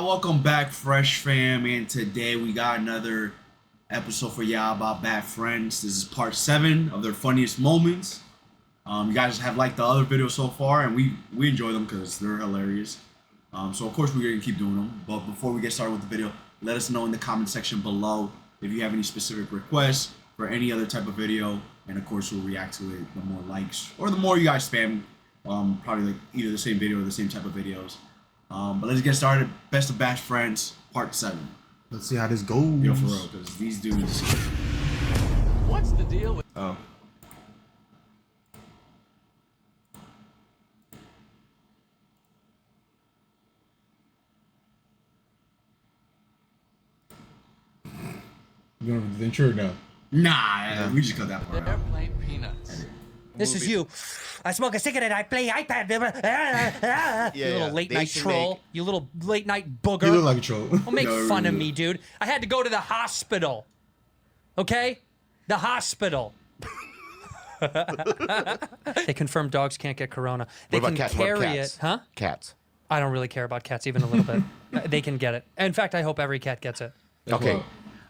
Welcome back, Fresh Fam, and today we got another episode for y'all about bad friends. This is part 7 of their funniest moments. You guys have liked the other videos so far, and we enjoy them because they're hilarious. So of course we're gonna keep doing them. But before we get started with the video, let us know in the comment section below if you have any specific requests for any other type of video, and of course we'll react to it. The more likes or the more you guys spam, probably like either the same video or the same type of videos. But let's get started. Best of Bad Friends, part 7. Let's see how this goes. Yo, for real, because these dudes. What's the deal with? Oh. You going to the intro now? Nah, we just cut that part out. Airplane peanuts. This is you. I smoke a cigarette, I play iPad. You little late night troll. You little late night booger. You look like a troll. Don't make No, fun of really. me, dude. I had to go to the hospital. Okay? The hospital. They confirmed dogs can't get corona. They What about can cats? What about carry cats? it. Huh? Cats. I don't really care about cats even a little bit. They can get it. In fact, I hope every cat gets it. Okay. Well,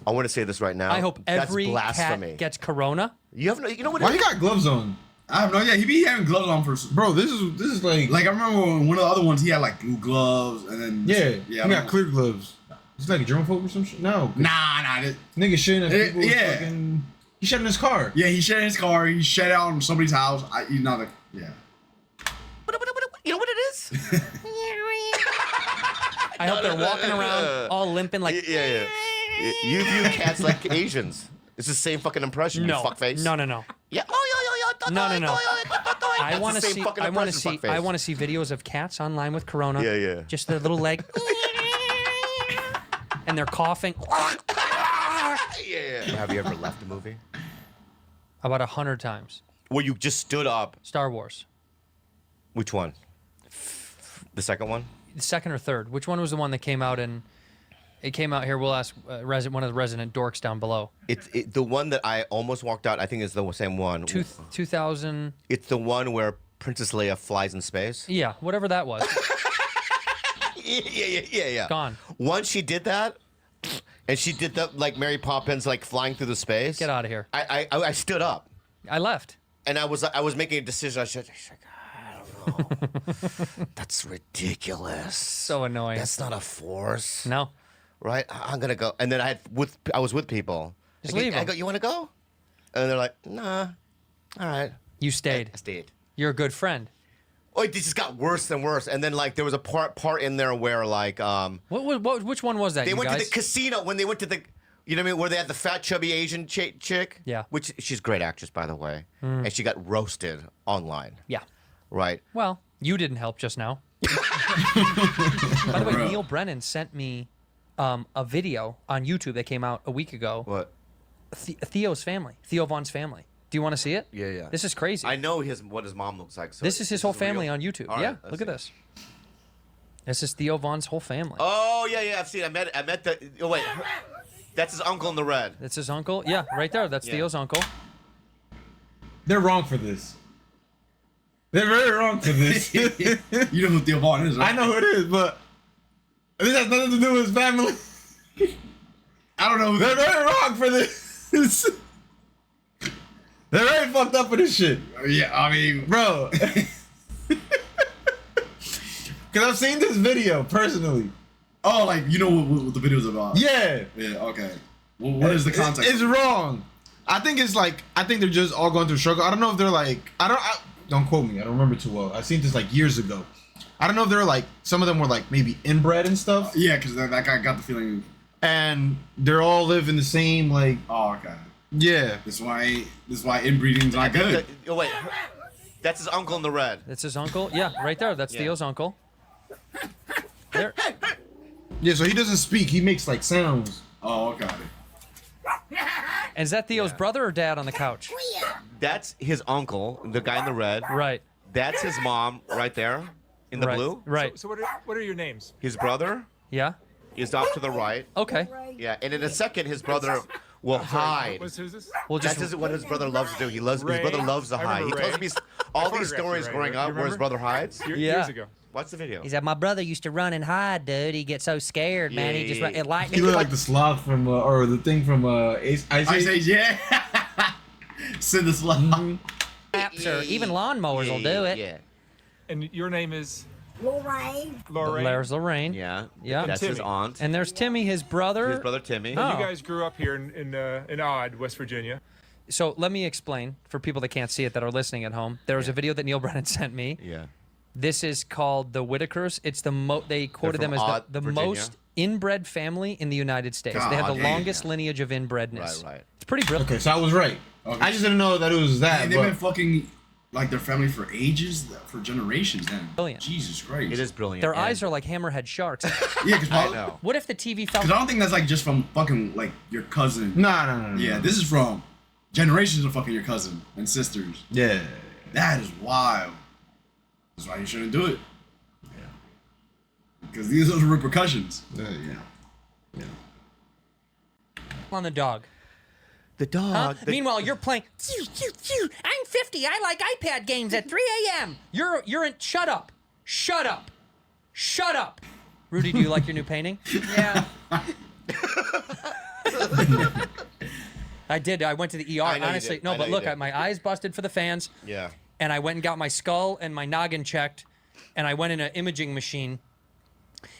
I want to say this right now. I hope every That's blasphemy. cat gets corona. You have no. You know what? why you got gloves on? I have no idea. He be having gloves on for. Bro, this is like Like I remember when one of the other ones, he had like blue gloves, and then yeah, he got clear gloves. It's like a germaphobe or some shit. No, Nah. nigga shitting at people's yeah. fucking. He shit in his car. Yeah, he shed in his car. He shed out in somebody's house. He's not like yeah. You know what it is? I hope they're walking around all limping like. Yeah. You view cats like Asians. It's the same fucking impression. No. You fuckface. No. Yeah. No. I want to same see. fucking I want to impression, see. fuckface. I want to see videos of cats online with corona. Yeah. Just their little leg, and they're coughing. Yeah. Have you ever left a movie About 100 times. where you just stood up? Star Wars. Which one? The second one? The second or third? Which one was the one that came out in? It came out here. We'll ask one of the resident dorks down below. The one that I almost walked out. I think is the same one. 2000. It's the one where Princess Leia flies in space. Yeah, whatever that was. Yeah. Gone. Once she did that, and she did that like Mary Poppins, like flying through the space. Get out of here. I stood up, I left. and I was making a decision. I don't know. That's ridiculous. So annoying. That's not a force. No. Right? I'm gonna go. And then I was with people. Just I leave go, them. you want to go? And they're like, nah. All right. You stayed. I stayed. You're a good friend. Oh, it just got worse and worse. And then like there was a part in there where like Which one was that? they you went guys? to the casino when they went to the, you know what I mean, where they had the fat chubby Asian chick. Yeah. Which she's a great actress by the way, and she got roasted online. Yeah. Right. Well, you didn't help just now. By the way, Bro. Neil Brennan sent me a video on YouTube that came out a week ago. What? Theo's family, Theo Vaughn's family. Do you want to see it? Yeah. This is crazy. I know what his mom looks like. So This is his whole family real? on YouTube. All Yeah, right, let's look at see. this. This is Theo Vaughn's whole family. Oh yeah, I've seen. I met the. Oh wait, that's his uncle in the red. That's his uncle. Yeah, right there. That's Yeah. Theo's uncle. They're wrong for this. They're very wrong for this. You know who Theo Vaughn is, right? I know who it is, but this has nothing to do with his family. I don't know who They're very wrong for this. They're very fucked up for this shit, Yeah, I mean, bro. Cause I've seen this video personally. oh, like you know what the video's about. Yeah. Yeah. Okay. Well, what is the context? It's wrong. I think they're just all going through struggle. I don't know if they're like don't quote me. I don't remember too well. I've seen this like years ago. I don't know if they're like some of them were like maybe inbred and stuff, Yeah, because that guy got the feeling. and they're all live in the same like Oh, okay. yeah. This is why inbreeding's not good. Oh wait, that's his uncle in the red. That's his uncle. Yeah, right there. That's Yeah. Theo's uncle. There. Yeah, so he doesn't speak. He makes like sounds. Oh, okay. And is that Theo's brother or dad on the couch? That's his uncle, the guy in the red. Right. That's his mom right there in the right. blue. Right. So what are your names? His brother Yeah. is off to the right. Okay. Yeah, and in a second, his brother will hide. Who's this? We'll That's just. what his brother loves to do. His brother loves to I hide. He remember tells Ray. me all these photographed you, stories Ray. growing You up where his remember? brother hides. Yeah. Years ago. Watch the video. He said, my brother used to run and hide, dude. He gets so scared, man. He just it lightning. He looked like the sloth from, or the thing from Ice Age. Yeah. Send the sloth. Or even lawnmowers will do it. Yeah. And your name is Lorraine. Lorraine. There's Lorraine. Yeah. Yeah. That's his Timmy. aunt. And there's Timmy, his brother. His brother Timmy. Oh. You guys grew up here in Odd, West Virginia. So let me explain for people that can't see it that are listening at home. There was a video that Neil Brennan sent me. Yeah. This is called the Whitakers. It's they quoted them from as Odd, the Virginia. most inbred family in the United States. They have the God longest damn. lineage of inbredness. Right. It's pretty brilliant. Okay, so I was right. Okay. I just didn't know that it was that. And they've but- been fucking like their family for ages, for generations. Then Brilliant. Jesus Christ. It is brilliant. Their and- eyes are like hammerhead sharks. Yeah, because I know. What if the TV fell? I don't think that's like just from fucking like your cousin. No. Yeah, this is from generations of fucking your cousin and sisters. Yeah. That is wild. That's why you shouldn't do it. Yeah. Because these are the repercussions. Yeah. On the dog. The Huh? dog. the- Meanwhile, you're playing. I'm 50. I like iPad games at 3 a.m. You're in. Shut up. Shut up. Shut up. Rudy, do you like your new painting? Yeah. I did. I went to the ER. I know you Honestly, did. no. I know But you look, did. my eyes busted for the fans, Yeah. and I went and got my skull and my noggin checked, and I went in an imaging machine.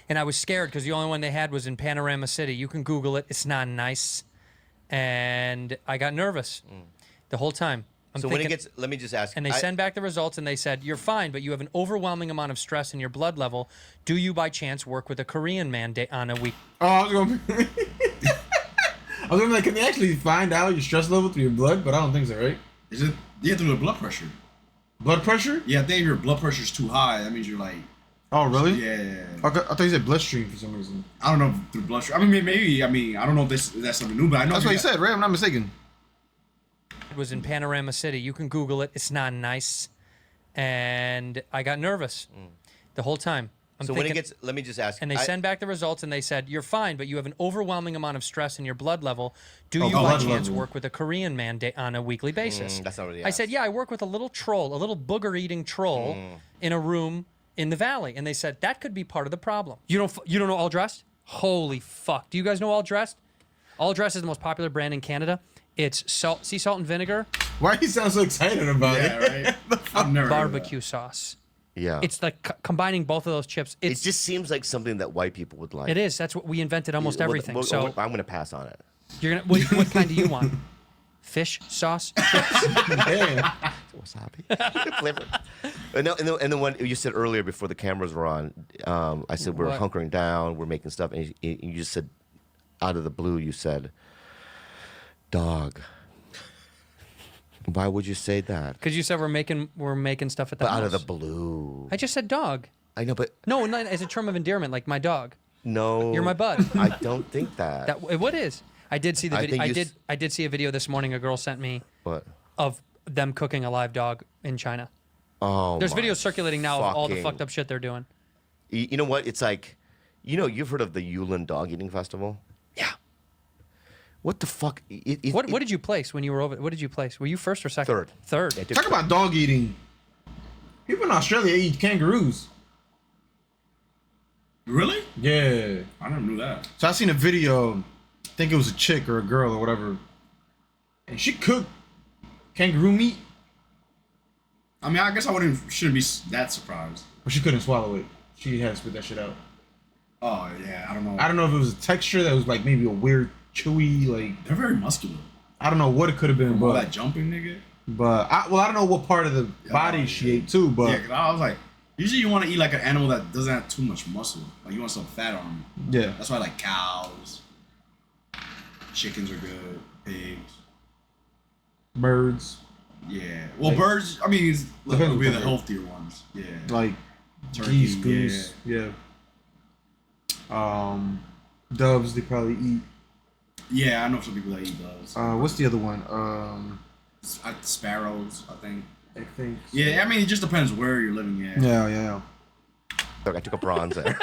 And I was scared because the only one they had was in Panorama City. You can Google it. It's not nice. And I got nervous the whole time. I'm So when it thinking- gets, let me just ask. and they send back the results and they said, you're fine, but you have an overwhelming amount of stress in your blood level. Do you by chance work with a Korean man on a week? Oh, I was going. I was going like, can they actually find out your stress level through your blood? But I don't think so, right? Is it? Yeah, through the blood pressure. Blood pressure? Yeah, I think if your blood pressure's too high, that means you're like, Oh, really? yeah. I thought you said bloodstream for some reason. I don't know if through blood sugar. I mean, maybe. I mean, I don't know if that's something new, but I know That's what you said, right? I'm not mistaken. It was in Panorama City. You can Google it. It's not nice. And I got nervous the whole time. I'm So thinking, when it gets, let me just ask. and they send back the results and they said, you're fine, but you have an overwhelming amount of stress in your blood level. Do you by blood chance level. work with a Korean man on a weekly basis? That's not what he I said, asked. yeah, I work with a little troll, a little booger-eating troll in a room in the valley. And they said, that could be part of the problem. You don't know All Dressed? Holy fuck. Do you guys know All Dressed? All Dressed is the most popular brand in Canada. It's sea salt and vinegar, Why do you sound so excited about Yeah, it? right. I've never heard of that. barbecue sauce. Yeah. It's like combining both of those chips. it It's, just seems like something that white people would like. it is. That's what we invented almost everything. Well, So I'm going to pass on it. you're gonna. What kind do you want? Fish sauce chips. Yeah. Wasabi. Flavor. And then when you said earlier before the cameras were on, I said we're What? hunkering down, we're making stuff, and you just said, out of the blue, you said, dog. Why would you say that? Because you said we're making stuff at the But house. out of the blue. I just said dog. I know, but No, not as a term of endearment, like my dog. no. You're my bud. I don't think that. That what is? I did see the I video. think you I did see a video this morning. A girl sent me What? of them cooking a live dog in China. Oh, There's my videos circulating now of all the fucking- fucked up shit they're doing. You know what? It's like, you've heard of the Yulin Dog Eating Festival? Yeah. What the fuck? What did you place when you were over? What did you place? Were you first or second? Third. Third. Yeah, Talk about dog eating. People in Australia eat kangaroos. Really? Yeah. I never knew that. So I seen a video, I think it was a chick or a girl or whatever, and she cooked kangaroo meat, I mean, I guess shouldn't be that surprised. but she couldn't swallow it. She had to spit that shit out. Oh yeah, I don't know. I don't know if it was a texture that was like maybe a weird chewy, like They're very muscular. I don't know what it could have been, From all but that jumping, nigga. I don't know what part of the body she ate too, but Yeah, 'cause I was like, usually you want to eat like an animal that doesn't have too much muscle. Like you want some fat on it. yeah. That's why I like cows. Chickens are good. Pigs. Birds, Yeah. Well, Like- birds. I mean, Depends would be on the the- healthier ones. Yeah. like Turkey, geese, goose, yeah. Doves they probably eat. Yeah, I know some people that eat those. What's the other one? Sparrows, I think. I think. Yeah, I mean, it just depends where you're living at. Yeah. Look, I took a bronze there.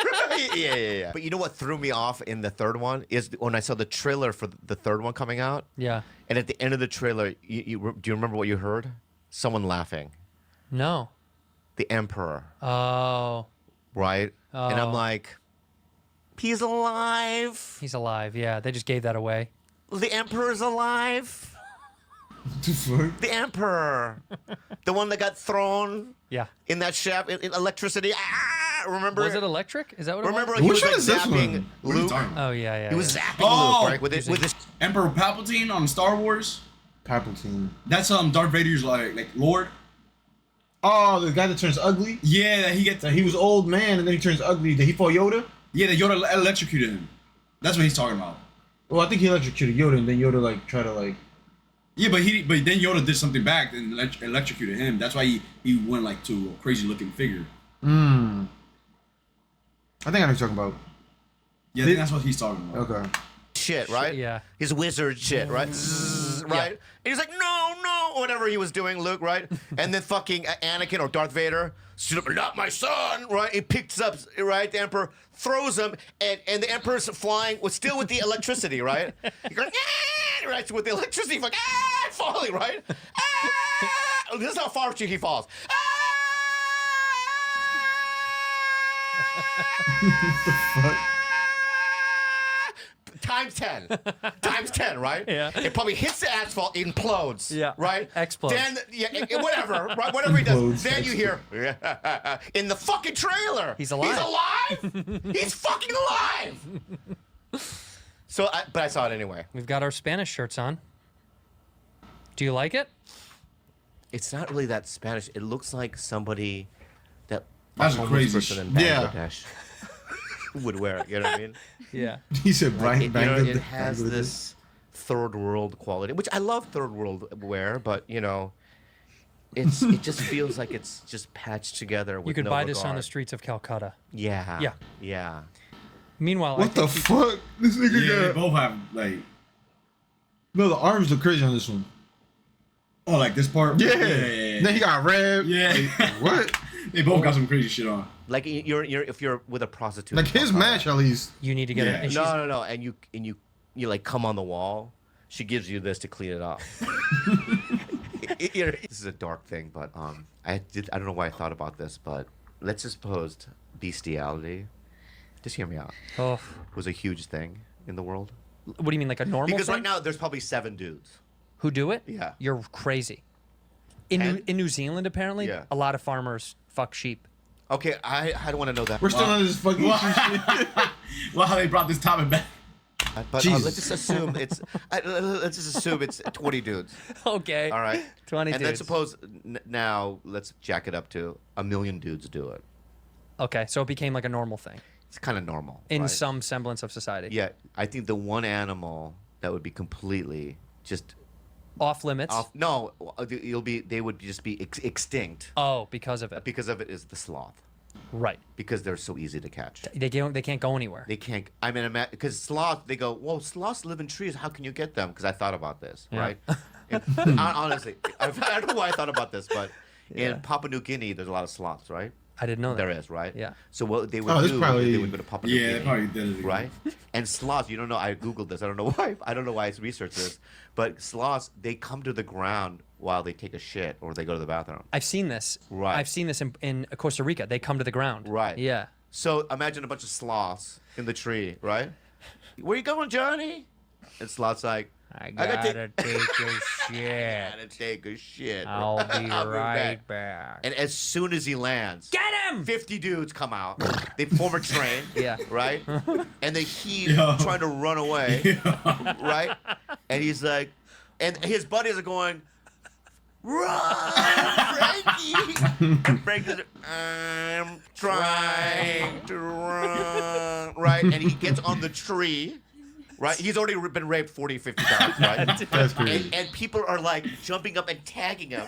yeah. But you know what threw me off in the third one is when I saw the trailer for the third one coming out, Yeah. and at the end of the trailer, do you remember what you heard? Someone laughing. No. The Emperor. Oh. right? And I'm Oh. like, he's alive. He's alive. Yeah, they just gave that away. The Emperor's alive. What the fuck? The Emperor, the one that got thrown Yeah. in that shaft in electricity. Ah, remember? Was it electric? Is that what Remember it he Which was one is this zapping one? What are you Luke. talking was? about? Oh, yeah, yeah. He was yeah. zapping Oh! Luke, right? With this. Emperor Palpatine on Star Wars. Palpatine. That's Darth Vader's like Lord. Oh, the guy that turns ugly. Yeah, that he gets. That he was old man and then he turns ugly. Did he fall Yoda? Yeah, that Yoda electrocuted him. That's what he's talking about. Well, I think he electrocuted Yoda and then Yoda like tried to like. Yeah, but then Yoda did something back and electrocuted him. That's why he went like to a crazy looking figure. I think I know what you're talking about. Yeah, I think that's what he's talking about. Okay. Shit, right? Yeah. His wizard shit, right? Zzz, right? And he's like, no, whatever he was doing, Luke, right? And then fucking Anakin or Darth Vader stood up, not my son, right? He picks up, right? The Emperor throws him, and the Emperor's flying, still with the electricity, right? He goes, ah! Right? So with the electricity, like, ah! Falling, right? Ah! This is how far he falls. Ah! Times 10. Times 10, right? Yeah. It probably hits the asphalt, it implodes. Yeah. Right? Explodes. Then, whatever, right? Whatever he does. Implodes, Then you hear, in the fucking trailer. He's alive. He's alive? He's fucking alive! So, but I saw it anyway. We've got our Spanish shirts on. Do you like it? It's not really that Spanish. It looks like somebody that That's a homeless crazy person in Yeah. Bangladesh would wear it. You know what I mean? Yeah. He said Brian It, you know, Bangladesh. it has this third world quality, which I love third world wear, but you know, it just feels like it's just patched together. With You could no buy this on regard. the streets of Calcutta. Yeah. Yeah. Yeah. Meanwhile, What the fuck? This nigga Yeah, they got. both have like No, the arms look crazy on this one. like this part. Yeah. yeah. Then he got red. Yeah. What? They both got some crazy shit on. Like you're if you're with a prostitute. Like his match at least. You need to get Yeah. it. And she's- No, and you like come on the wall. She gives you this to clean it off. This is a dark thing, but I don't know why I thought about this, but let's just suppose bestiality. Just hear me out. Oh, Was a huge thing in the world. what do you mean, like a normal Because thing? right now there's probably 7 dudes. Who do it? Yeah. You're crazy. In And- New Zealand, apparently, Yeah. a lot of farmers fuck sheep. Okay, I don't want to know that. We're still on this fucking shit. Well, how they brought this topic back. But Jesus. let's just assume it's 20 dudes. Okay. All right. 20 And then dudes. suppose now let's jack it up to 1 million dudes do it. Okay, so it became like a normal thing It's kind of normal. in right? some semblance of society. Yeah, I think the one animal that would be completely just Off limits. off. No, they would just be extinct Oh, because of it. because of it is the sloth. Right. Because they're so easy to catch. They can't go anywhere. They can't. I mean, because sloth, they go, well, sloths live in trees. How can you get them? Because I thought about this, Yeah. right? And, honestly, I don't know why I thought about this, but Yeah. in Papua New Guinea, there's a lot of sloths, right? I didn't know that. There is, right? Yeah. So what they would Oh, this do, probably- they would go to Papua New Yeah, Guinea, they probably did it again. right? And sloths, you don't know. I googled this. I don't know why. I don't know why I researched this, but sloths, they come to the ground while they take a shit or they go to the bathroom. I've seen this. Right. I've seen this in Costa Rica. They come to the ground. Right. Yeah. So imagine a bunch of sloths in the tree, right? Where you going, Johnny? And sloth's like, I gotta take a I shit. gotta take a shit. I'll be I'll be right back. And as soon as he lands, Get him! 50 dudes come out. They form a train, Yeah. right? And they heave, Yo. trying to run away, right? And he's like, and his buddies are going, run, Frankie! And Frankie's like, I'm trying to run, right? And he gets on the tree, right? He's already been raped 40, 50 times, right? That's crazy. And people are like jumping up and tagging him,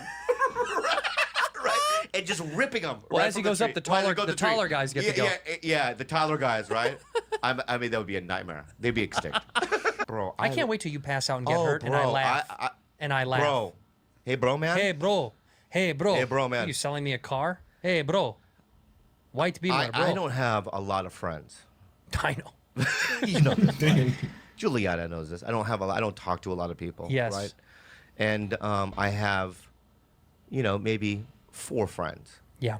right? And just ripping him. Well, right as he from goes tree. up, the While taller- they go the the tree. taller guys get to yeah, go. Yeah, the taller guys, right? I mean, that would be a nightmare. They'd be extinct. Bro, I can't wait till you pass out and get hurt, and I bro, laugh. And I laugh. Bro, hey, bro, man. Hey, bro. Hey, bro. Hey, bro, man. You selling me a car? Hey, bro. White beamer, bro. I don't have a lot of friends. I know. You know this, right? Juliana knows this. I don't talk to a lot of people. Yes. Right. And I have, maybe 4 friends. Yeah.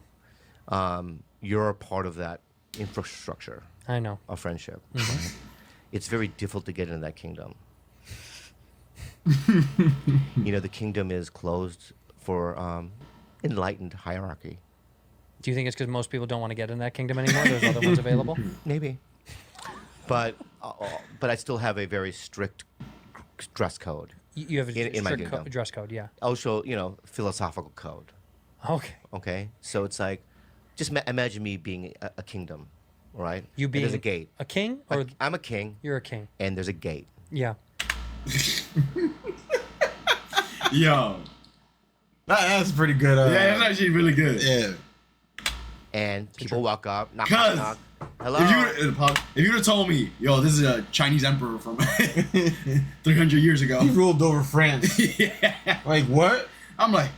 you're a part of that infrastructure I know. of friendship. Mm-hmm. Right? It's very difficult to get into that kingdom. The kingdom is closed for enlightened hierarchy. Do you think it's because most people don't want to get in that kingdom anymore? There's other ones available. Maybe. But I still have a very strict dress code. You have a In my strict kingdom. dress code, yeah. Also, philosophical code. Okay. Okay? So it's like, just imagine me being a kingdom, all right? You And being there's a gate. a king, or I'm a king, you're a king? and there's a gate. Yeah. Yo. That's pretty good. Yeah, that's actually really good. Yeah. And people walk up, knock, Cuz, knock, knock. Hello? If you would have told me, yo, this is a Chinese emperor from 300 years ago. He ruled over France. Yeah. Like what? I'm like,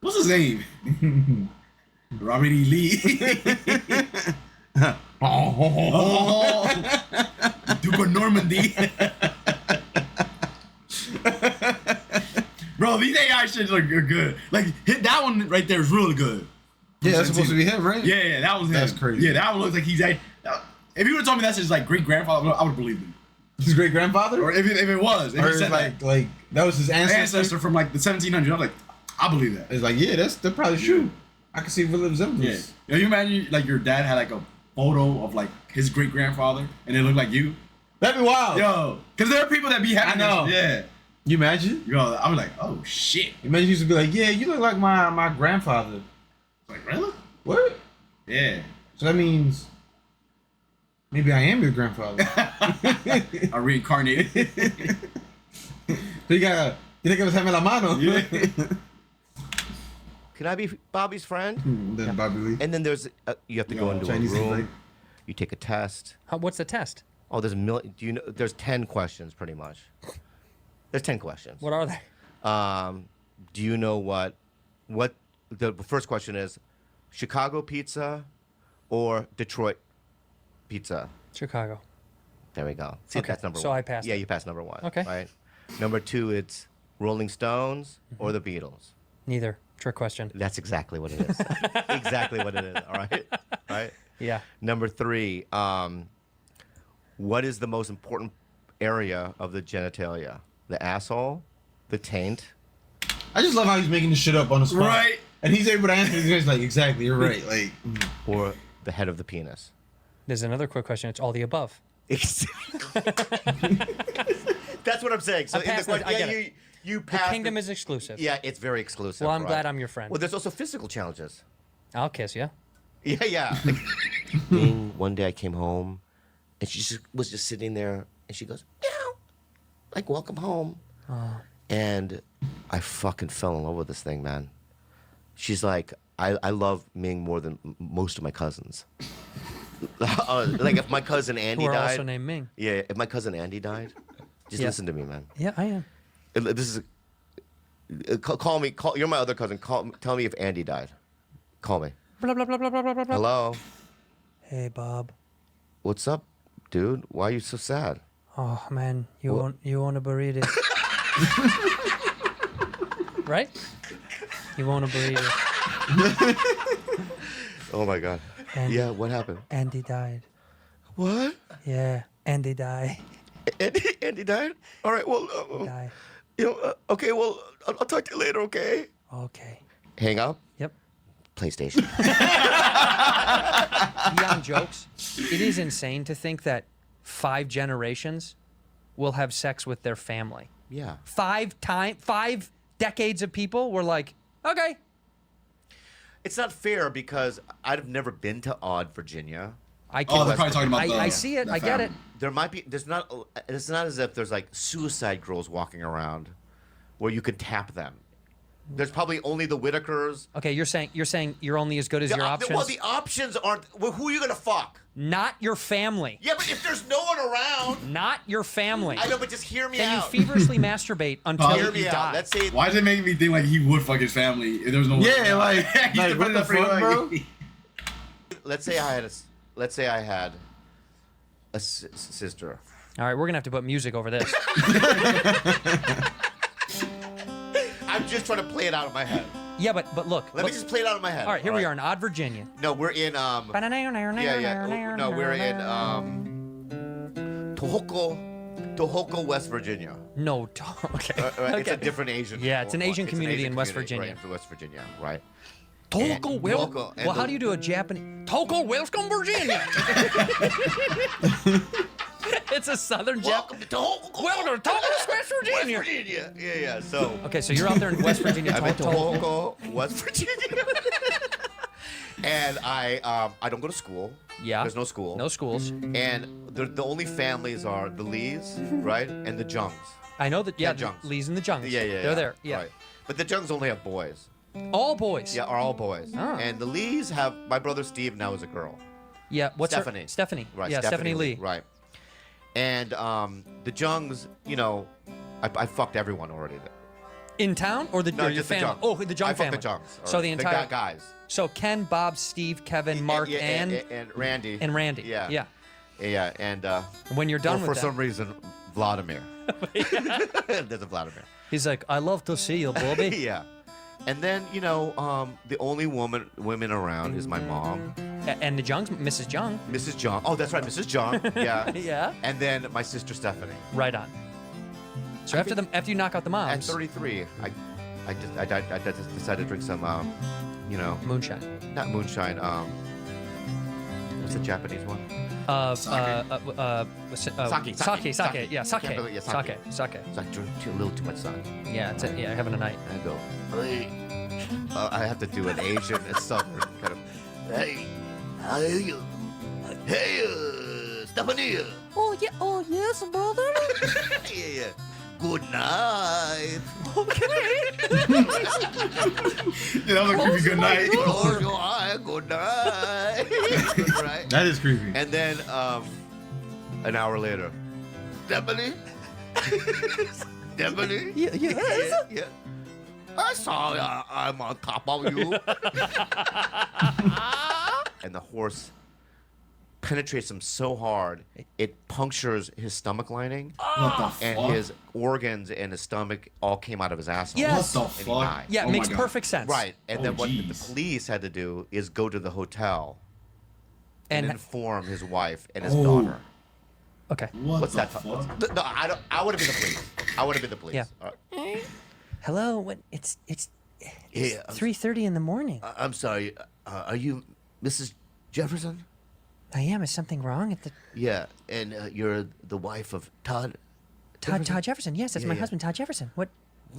what's his name? Robert E. Lee. Oh, Duke of Normandy. Bro, these AI shits are good. Like, hit that one right there is really good. Yeah, that's supposed to be him, right? Yeah, that was him. That's crazy. Yeah, that one looks like he's a. If you would have told me that's his like great grandfather, I would have believed him. His great grandfather? Or if it was, if Or he it's said like that was his ancestor. ancestor from like the 1700s, I'm like, I believe that. It's like, yeah, they're probably true. I can see real resemblance. Yeah. You imagine like your dad had like a photo of like his great grandfather and it looked like you? That'd be wild. Yo, because there are people that be having I know. this. Yeah. You imagine? Yo, I was like, oh shit. Imagine you used to be like, yeah, you look like my grandfather. Like, really? What? Yeah. So that means maybe I am your grandfather. I reincarnated. So you gotta besarme la mano. Yeah. Can I be Bobby's friend? Then Bobby Lee. And then there's you have to go into Chinese a room. like- You take a test. What's the test? Oh, there's a million. Do you know? There's 10 questions, pretty much. There's 10 questions. What are they? Do you know what the first question is? Chicago pizza or Detroit pizza? Chicago. There we go. See, Okay, that's number so one. I passed Yeah, it. you passed number one. Okay. Right. Number 2, it's Rolling Stones Mm-hmm. or the Beatles. Neither. Trick question. That's exactly what it is. Exactly what it is. All right. Right. Yeah. Number 3, what is the most important area of the genitalia? The asshole, the taint. I just love how he's making this shit up on the spot. Right. And he's able to answer these guys like, exactly, you're right. Like, Or the head of the penis. There's another quick question. It's all the above. That's what I'm saying. So I passed it. I get it. you The pass. kingdom is exclusive. Yeah, it's very exclusive. Well, I'm right? glad I'm your friend. Well, there's also physical challenges. I'll kiss you. Yeah, yeah. One day I came home, and she was just sitting there, and she goes, meow, like welcome home. And I fucking fell in love with this thing, man. She's like, I love Ming more than most of my cousins. Like if my cousin Andy Who are died. also named Ming. Yeah, if my cousin Andy died, just Yeah. listen to me, man. Yeah, I am. This is call me. You're my other cousin. Tell me if Andy died. Call me. Blah, blah, blah, blah, blah, blah, blah. Hello. Hey, Bob. What's up, dude? Why are you so sad? Oh, man. You What? want a burrito? Right? You want a burrito. Oh my God. Andy, Yeah. What happened? Andy died. What? Yeah, Andy died. Andy died. All right. Well. Died. Okay. Well, I'll talk to you later. Okay. Okay. Hang up. Yep. PlayStation. Beyond jokes, it is insane to think that 5 generations will have sex with their family. Yeah. 5 decades of people were like, okay. It's not fair because I've never been to Odd, Virginia. I Oh, can. they're probably talking about I see it. the I get it. family. There might be. It's not as if there's like suicide girls walking around, where you could tap them. There's probably only the Whitakers. Okay, you're saying you're only as good as your options. Well, the options aren't. Well, who are you gonna fuck? Not your family. Yeah, but if there's no one around, Not your family. I know. But just hear me Then you out. feverishly masturbate until Hear you me die. out. Let's say Why does it make me think like he would fuck his family if there was no? Yeah, like, He used to what put it the up pretty fuck, like- bro? let's say I had a sister. All right, we're gonna have to put music over this. I'm just trying to play it out in my head. Yeah, but look. Let me just play it out of my head. All right, here we are in Odd, Virginia. No, we're in No, we're in Tohoku, West Virginia. No, okay. It's a different Asian. Yeah, it's an Asian community in West Virginia. Right, in West Virginia, right? Toko, Toko, well, how do you do a Japanese? Toko, welcome, Virginia. It's a southern Welcome to Tohoku. Welcome to Tohoku, West Virginia. West Virginia. Yeah. So. Okay, so you're out there in West Virginia. I'm in Tohoku, West Virginia. And I don't go to school. Yeah. There's no school. No schools. And the only families are the Lees, right, and the Jungs. I know that. Yeah, The Jungs. Lees and the Jungs. Yeah. They're there. Yeah. Right. But the Jungs only have boys. All boys. Yeah, are all boys. Oh. And the Lees have my brother Steve now is a girl. Yeah. What's Stephanie. her? Stephanie. Right. Yeah, Stephanie Lee. Right. And the Jungs, I fucked everyone already. In town or No, your just the family? Jungs. Oh, the Jung I family. fucked the Jungs. So the entire guys. So Ken, Bob, Steve, Kevin, Mark, and Randy. and Randy. Yeah. Yeah. Yeah. And When you're done for with that, some reason, Vladimir. There's a Vladimir. he's like, "I love to see you, Bobby." Yeah. And then the only women around is my mom, And the Jungs, Mrs. Jung. Mrs. Jung. Oh, that's right, Mrs. Jung. Yeah. Yeah. And then my sister Stephanie. Right on. So after you knock out the At moms, 33, I just decided to drink some, moonshine. not moonshine. What's the Japanese one? Sake. Yeah, sake. Can't believe- yeah, Sake. sake. Sake. So I drink a little too much sun. Yeah, having a night. And I go, hey. I have to do an Asian and southern kind of, hey, how are you? Hey, Stephanie. Oh yes, brother. Yeah. Good night. Yeah, that was a creepy good night. Close your eye. Good night. Right? That is creepy. And then an hour later, Stephanie? Stephanie? Yes. Yeah. I saw I'm on top of you. And the horse penetrates him so hard, it punctures his stomach lining. What the And fuck? his organs and his stomach all came out of his asshole. Yes. What the And he fuck? died. Yeah, it Oh my makes God. perfect sense. Right. And Oh, then what the jeez. police had to do is go to the hotel and And inform his wife and his Oh. daughter. okay. What What's the that? fuck? No, I would have been the police. I would have been the police. Yeah. Hello. What? It's Yeah, 3:30 in the morning. I'm sorry. Are you Mrs. Jefferson? I am. Is something wrong at the Yeah, and you're the wife of Todd. Todd Jefferson? Yes, that's my Yeah. husband, Todd Jefferson. What?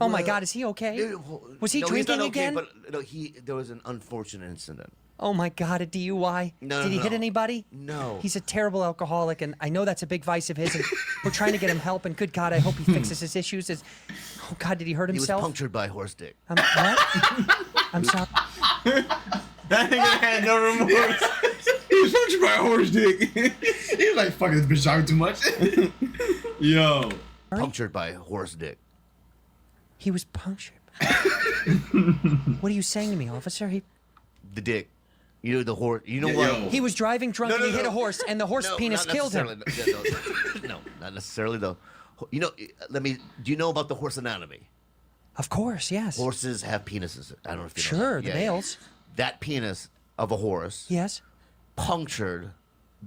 Oh my Well, God, is he okay? Was he no, he's drinking not okay, again? But no, there was an unfortunate incident. Oh my God, a DUI? No, Did he no, hit no. anybody? No. He's a terrible alcoholic, and I know that's a big vice of his. And we're trying to get him help. And good God, I hope he fixes his issues. Oh God, did he hurt He was himself? punctured by a horse dick. What? I'm sorry. That nigga had no remorse. He was punched by a horse dick. He was like, fuck, this bitch talking too much. Yo. Punctured by a horse dick. He was punctured. What are you saying to me, officer? The dick. You know the horse. You know Yeah, what? yo. He was driving drunk and he hit a horse, and the horse No, penis not killed him. necessarily. No, not necessarily though. You know, do you know about the horse anatomy? Of course, yes. Horses have penises. I don't know if you know. Sure, that. the Yeah, males. That penis of a horse Yes. punctured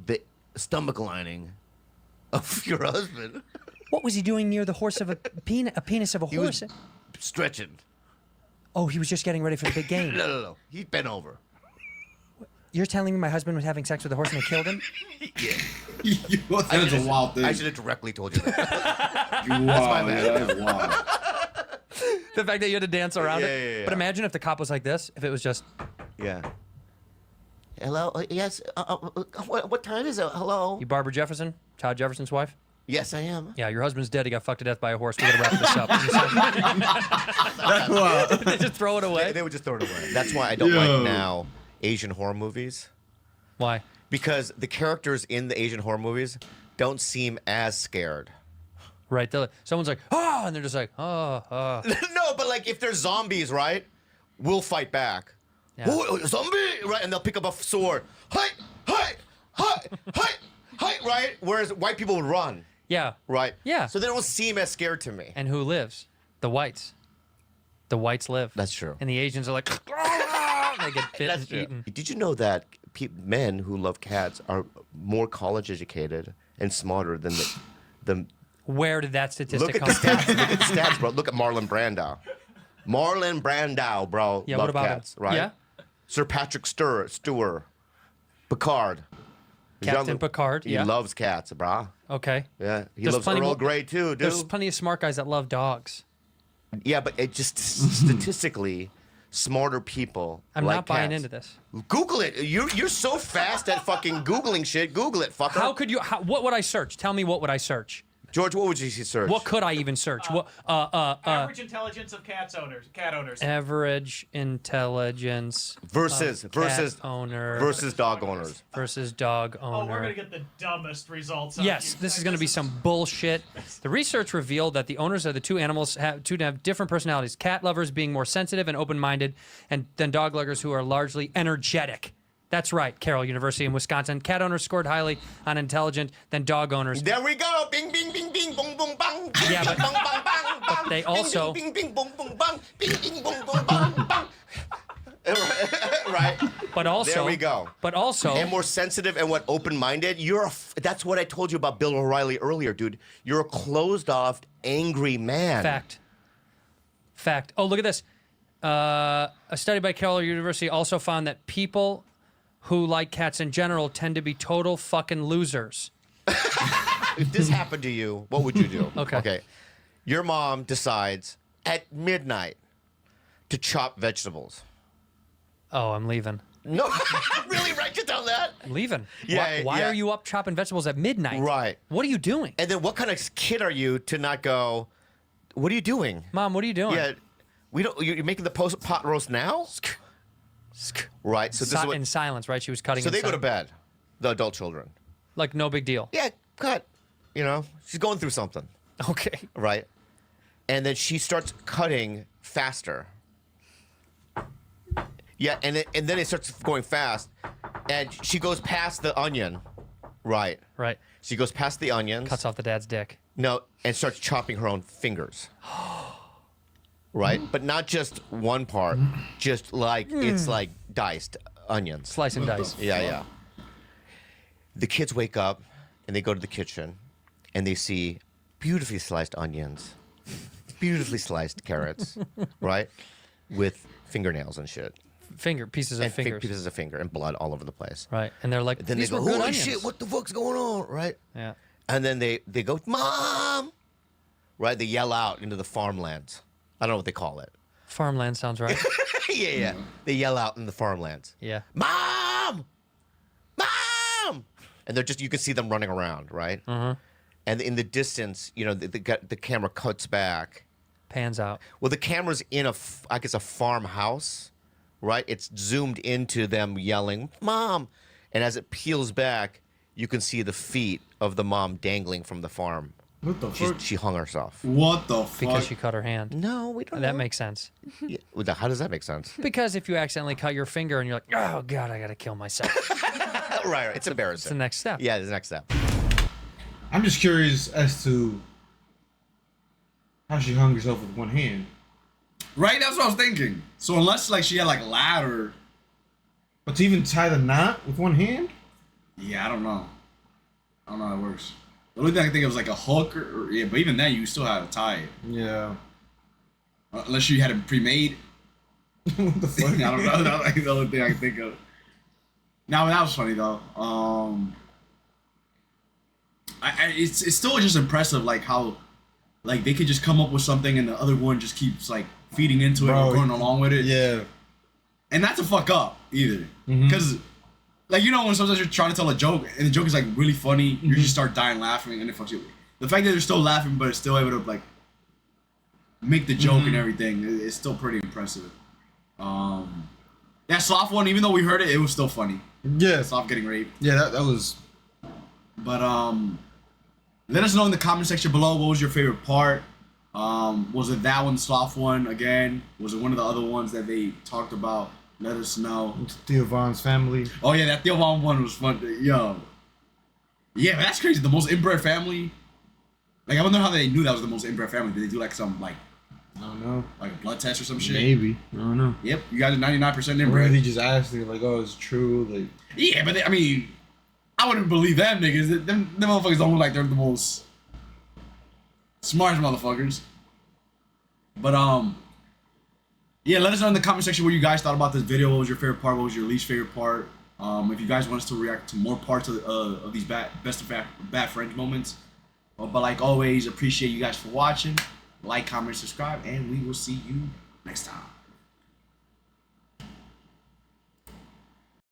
the stomach lining of your husband. What was he doing near the horse of a penis of a He horse? was stretching. Oh, he was just getting ready for the big game. No. He bent over. You're telling me my husband was having sex with a horse and it killed him? Yeah. Yo, that is a wild thing. I should have directly told you that. Wow, my bad. yeah, that is wild. The fact that you had to dance around Yeah, it. yeah. But imagine if the cop was like this, if it was just, Yeah. Hello. Yes. What time is it? Hello. you Barbara Jefferson, Todd Jefferson's wife? Yes, I am. Yeah, your husband's dead. He got fucked to death by a horse. We gotta wrap this up. That's wild. They just throw it away. They would just throw it away. That's why I don't Yo. like now Asian horror movies. Why? Because the characters in the Asian horror movies don't seem as scared. Right. Someone's like, oh, and they're just like, oh. No, but like if there's zombies, right? We'll fight back. Yeah. Oh, zombie! Right, and they'll pick up a sword. Hi, right? Whereas white people would run, Yeah. right? Yeah. So they don't seem as scared to me. And who lives? The whites. The whites live. That's true. And the Asians are like, they get bit That's and true. eaten. Did you know that men who love cats are more college educated and smarter than the Where did that statistic Look at come the from? stats. Look at the stats, bro. Look at Marlon Brando. Marlon Brando, bro. Yeah, love what about cats, him? right? Yeah? Sir Patrick Stewart, Picard. Captain Picard, He yeah. loves cats, brah. Okay. Yeah, he There's loves plenty Earl more- Grey too, dude. There's plenty of smart guys that love dogs. Yeah, but it just statistically, smarter people. I'm like not buying cats. into this. Google it. You're so fast at fucking googling shit. Google it, fucker. How could you? What would I search? Tell me what would I search? George, what would you search? What could I even search? Average intelligence of cat owners. Average intelligence versus cat owner versus dog owners. versus dog owner. Oh, we're gonna get the dumbest results. Out Yes, of you. this is going to be some bullshit. The research revealed that the owners of the two animals have different personalities. Cat lovers being more sensitive and open-minded, and than dog lovers who are largely energetic. That's right, Carroll University in Wisconsin. Cat owners scored highly on intelligent than dog owners. There we go. Bing, bing, bing, bing, boom, boom, bang. Yeah, but- bang, bang, bang, bang. they also- Bing, bing, bing, boom, boom, bang. Bing, bing, boom, boom, bang, bang. Right. But also, There we go. But also, And more sensitive and what open-minded. That's what I told you about Bill O'Reilly earlier, dude. You're a closed-off, angry man. Fact. Oh, look at this. A study by Carroll University also found that people who like cats in general tend to be total fucking losers. If this happened to you, what would you do? Okay. Your mom decides at midnight to chop vegetables. Oh, I'm leaving. No, really? Write you down that? I'm leaving. Yeah, Why yeah. are you up chopping vegetables at midnight? Right. What are you doing? And then what kind of kid are you to not go, what are you doing? Mom, what are you doing? Yeah, we don't. You're making the pot roast now, right? So this is what. In silence, right? She was cutting. So in they go to silence. bed, the adult children. Like no big deal. Yeah, cut. You know, she's going through something, Okay. right? And then she starts cutting faster. Yeah, and then it starts going fast, and she goes past the onion, right? Right. She goes past the onions. Cuts off the dad's dick. No, and starts chopping her own fingers. Right? But not just one part, just like it's like diced onions. Slice and dice. Yeah. The kids wake up and they go to the kitchen and they see beautifully sliced onions, beautifully sliced carrots, right? With fingernails and shit. Pieces of And fingers. pieces of finger and blood all over the place. Right. And they're like, Then these they go, were good holy onions. shit, what the fuck's going on? Right? Yeah. And then they go, Mom! Right? They yell out into the farmlands. I don't know what they call it. Farmland sounds right. Yeah. They yell out in the farmlands. Yeah. Mom! Mom! And they're just, you can see them running around, right? Mm-hmm. And in the distance, you know, the camera cuts back. Pans out. Well, the camera's in I guess a farmhouse, right? It's zoomed into them yelling, Mom! And as it peels back, you can see the feet of the mom dangling from the farm. What the fuck? She hung herself. What the fuck? Because she cut her hand. No, we don't That know. makes sense. Yeah. Well, how does that make sense? Because if you accidentally cut your finger and you're like, oh, God, I got to kill myself. Right. It's embarrassing. It's the next step. Yeah, it's the next step. I'm just curious as to how she hung herself with one hand. Right? That's what I was thinking. So unless like she had like a ladder, But to even tie the knot with one hand? yeah, I don't know. I don't know how it works. The only thing I can think of is like a hook, or yeah, but even then you still have to tie it. Yeah. Unless you had it pre-made. What the fuck? I don't know. That's like the only thing I can think of. Now that was funny though. It's still just impressive, like how, like they could just come up with something and the other one just keeps like feeding into it Bro, or going along with it. Yeah. And not to fuck up either, Mhm. because like you know when sometimes you're trying to tell a joke and the joke is like really funny, you just start dying laughing and it fucks you. The fact that they're still laughing but it's still able to like make the joke and everything is still pretty impressive. That sloth one, even though we heard it, it was still funny. Yeah. Sloth getting raped. Yeah, that was. But let us know in the comment section below what was your favorite part. Was it that one, sloth one again? Was it one of the other ones that they talked about? Let us know. Theo Vaughn's family. Oh yeah, that Theo Vaughn one was fun. Yo. Yeah, that's crazy. The most inbred family. Like I wonder how they knew that was the most inbred family. Did they do like some like I don't know. Like a blood test or some shit? Maybe. I don't know. Yep, you guys are 99% Or maybe inbred. they just asked me like, "Oh, it's true." Like, Yeah, but I mean, I wouldn't believe them niggas. Them motherfuckers don't look like they're the most smartest motherfuckers. But yeah, let us know in the comment section what you guys thought about this video. What was your favorite part? What was your least favorite part? If you guys want us to react to more parts of these best of bad friends moments. But like always, appreciate you guys for watching. Like, comment, subscribe, and we will see you next time.